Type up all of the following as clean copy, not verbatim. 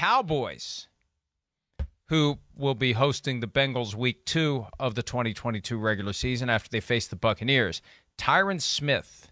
Cowboys, who will be hosting the Bengals week 2 of the 2022 regular season after they face the Buccaneers. Tyron Smith,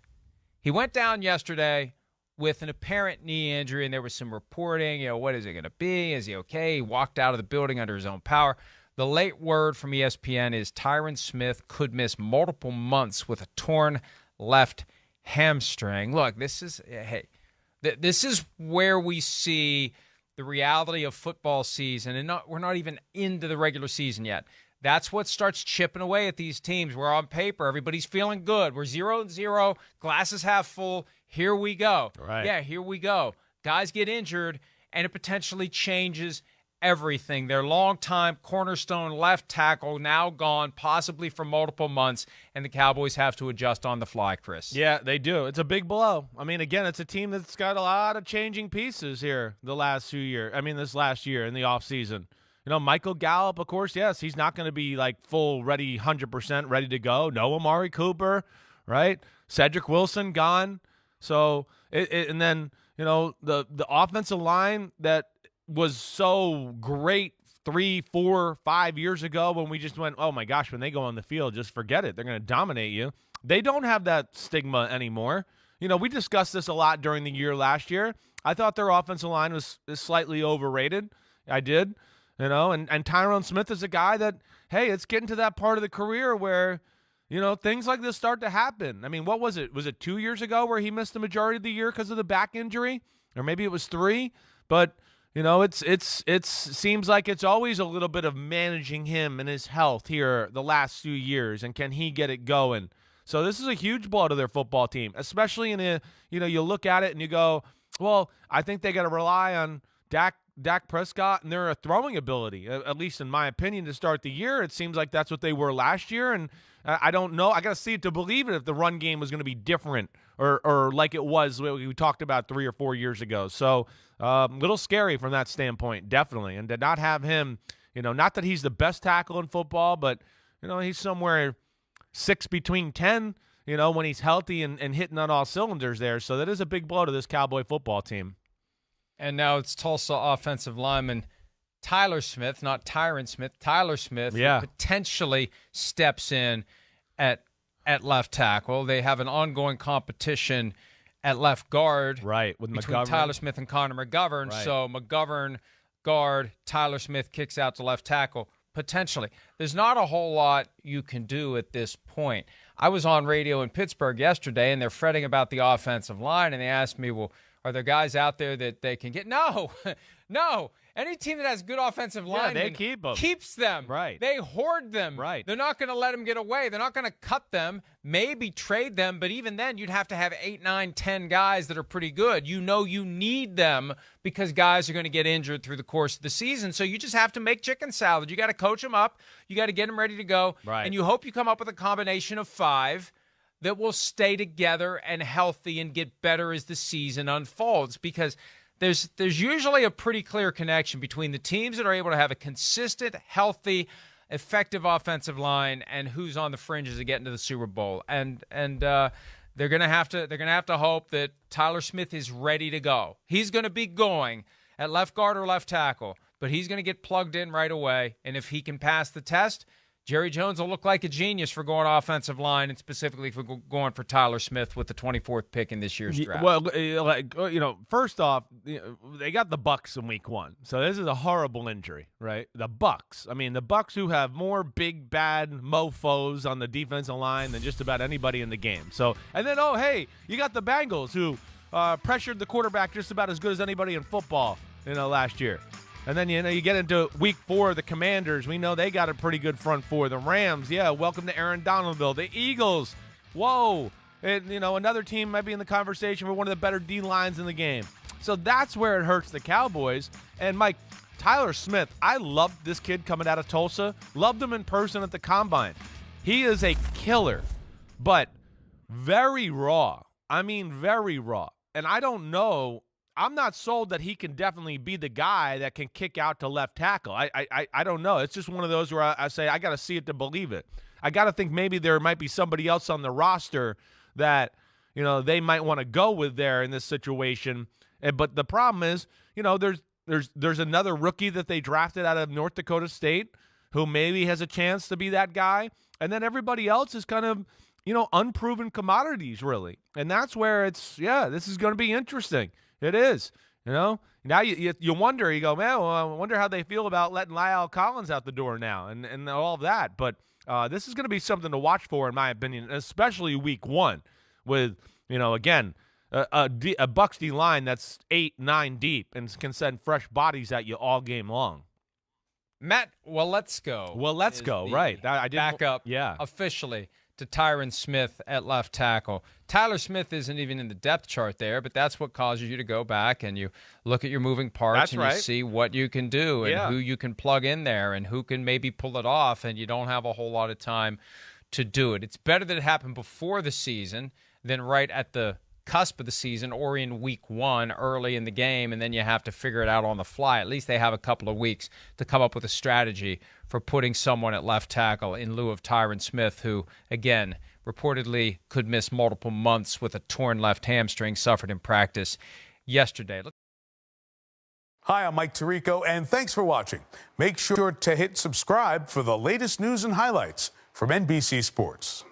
he went down yesterday with an apparent knee injury, and there was some reporting, what is it going to be? Is he okay? He walked out of the building under his own power. The late word from ESPN is Tyron Smith could miss multiple months with a torn left hamstring. Look, this is where we see the reality of football season, and we're not even into the regular season yet. That's what starts chipping away at these teams where on paper everybody's feeling good. We're 0-0, glasses half full. Here we go. Right. Yeah, here we go. Guys get injured, and it potentially changes everything. Their longtime cornerstone left tackle now gone, possibly for multiple months, and the Cowboys have to adjust on the fly, Chris. Yeah, they do. It's a big blow. I mean, again, it's a team that's got a lot of changing pieces here this last year in the offseason. Michael Gallup, of course, yes, he's not going to be like full ready, 100% ready to go. No Amari Cooper, right? Cedric Wilson gone. So, and then, the offensive line that was so great 3, 4, 5 years ago when we just went, oh my gosh, when they go on the field, just forget it. They're going to dominate you. They don't have that stigma anymore. We discussed this a lot during the year last year. I thought their offensive line is slightly overrated. I did, and Tyron Smith is a guy that, hey, it's getting to that part of the career where, things like this start to happen. I mean, what was it? Was it 2 years ago where he missed the majority of the year because of the back injury? Or maybe it was 3, but it seems like it's always a little bit of managing him and his health here the last few years, and can he get it going? So this is a huge blow to their football team, especially you look at it and you go, well, I think they got to rely on Dak Prescott and their throwing ability, at least in my opinion, to start the year. It seems like that's what they were last year, and I don't know. I got to see it to believe it if the run game was going to be different or like it was we talked about 3 or 4 years ago. So a little scary from that standpoint, definitely. And to not have him, not that he's the best tackle in football, but, he's somewhere 6 between 10, when he's healthy and hitting on all cylinders there. So that is a big blow to this Cowboy football team. And now it's Tulsa offensive lineman Tyler Smith, not Tyron Smith, Tyler Smith, who potentially steps in at left tackle. They have an ongoing competition at left guard, right, with between McGovern. Tyler Smith and Connor McGovern. Right. So McGovern guard, Tyler Smith kicks out to left tackle. Potentially. There's not a whole lot you can do at this point. I was on radio in Pittsburgh yesterday, and they're fretting about the offensive line, and they asked me, well, are there guys out there that they can get? No. No. Any team that has good offensive line they keep them. Keeps them. Right. They hoard them. Right. They're not going to let them get away. They're not going to cut them, maybe trade them, but even then you'd have to have 8, 9, 10 guys that are pretty good. You need them because guys are going to get injured through the course of the season, so you just have to make chicken salad. You got to coach them up. You got to get them ready to go. Right. And you hope you come up with a combination of 5 that will stay together and healthy and get better as the season unfolds, because there's usually a pretty clear connection between the teams that are able to have a consistent, healthy, effective offensive line and who's on the fringes of getting to the Super Bowl. And they're gonna have to hope that Tyler Smith is ready to go. He's gonna be going at left guard or left tackle, but he's gonna get plugged in right away. And if he can pass the test, Jerry Jones will look like a genius for going offensive line, and specifically for going for Tyler Smith with the 24th pick in this year's draft. Well, first off, they got the Bucs in week 1. So this is a horrible injury, right? The Bucs. I mean, the Bucs, who have more big, bad mofos on the defensive line than just about anybody in the game. So, and then, you got the Bengals, who pressured the quarterback just about as good as anybody in football, last year. And then, you get into week 4, the Commanders. We know they got a pretty good front 4. The Rams, welcome to Aaron Donaldville. The Eagles, whoa. And, another team might be in the conversation for one of the better D-lines in the game. So that's where it hurts the Cowboys. And, Mike, Tyler Smith, I loved this kid coming out of Tulsa. Loved him in person at the Combine. He is a killer, but very raw. I mean, very raw. And I don't know. I'm not sold that he can definitely be the guy that can kick out to left tackle. I don't know. It's just one of those where I say I got to see it to believe it. I got to think maybe there might be somebody else on the roster that, they might want to go with there in this situation. But the problem is, There's another rookie that they drafted out of North Dakota State who maybe has a chance to be that guy. And then everybody else is kind of, unproven commodities, really. And that's where this is going to be interesting. It is, Now you wonder, you go, man, well, I wonder how they feel about letting Lyle Collins out the door now and all of that. But this is going to be something to watch for, in my opinion, especially week 1 with, again, a Bucs D line that's 8-9 deep and can send fresh bodies at you all game long. Matt, let's go. Right. I did back up officially to Tyron Smith at left tackle. Tyler Smith isn't even in the depth chart there, but that's what causes you to go back and you look at your moving parts you see what you can do and who you can plug in there and who can maybe pull it off, and you don't have a whole lot of time to do it. It's better that it happened before the season than right at the cusp of the season or in week 1 early in the game, and then you have to figure it out on the fly. At least they have a couple of weeks to come up with a strategy for putting someone at left tackle in lieu of Tyron Smith, who, again, reportedly could miss multiple months with a torn left hamstring suffered in practice yesterday. Hi, I'm Mike Tirico, and thanks for watching. Make sure to hit subscribe for the latest news and highlights from NBC Sports.